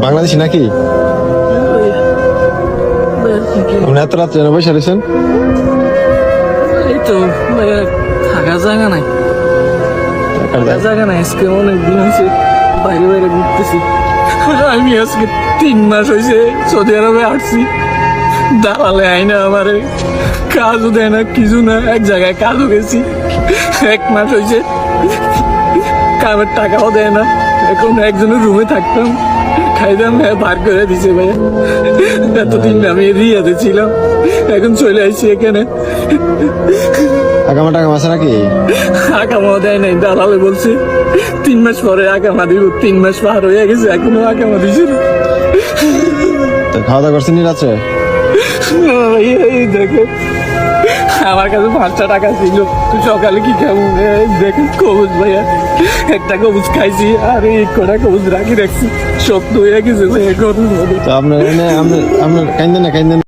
বাংলাদেশি নাকি? আপনি এত রাত্রে বসে রয়েছেন? এই তো ভাইয়া, থাকার জায়গা নাই, থাকার জায়গা নাই। আজকে অনেকদিন হয়েছে বাইরে বাইরে ঘুরতেছি। আমি আজকে 3 মাস হয়েছে সৌদি আরবে আসছি। দালালে আইনা আমারে কাজও দেয় না, কিছু না। এক জায়গায় কাজও গেছি, 1 মাস হয়েছে কামের টাকাও দেয় না। এখন একজনের রুমে থাকতাম, খাইতাম, বার করে দিছে ভাইয়া। এতদিন আমি রিয়াতে ছিলাম, এখন চলে আসছি এখানে। আগামা টাকা আছে নাকি? আকামা দেয় নাই, দালালে বলছে 3 মাস পরে আকামা দিব। 3 মাস পার হয়ে গেছে, এখনো আকামা দিছে না। তো খাওয়া দাওয়া করছেন রাত্রে? এই দেখে আমার কাছে 5টা টাকা ছিল, তুই সকালে কি খাবো? দেখে কবুজ ভাইয়া, একটা কবুজ খাইছি আর এই কটা কবুজ রাখি রাখছি, শক্ত হয়ে গেছে ভাইয়া গরুর মধ্যে। তো আপনার কাইন্দেন না, কাইন্দেন।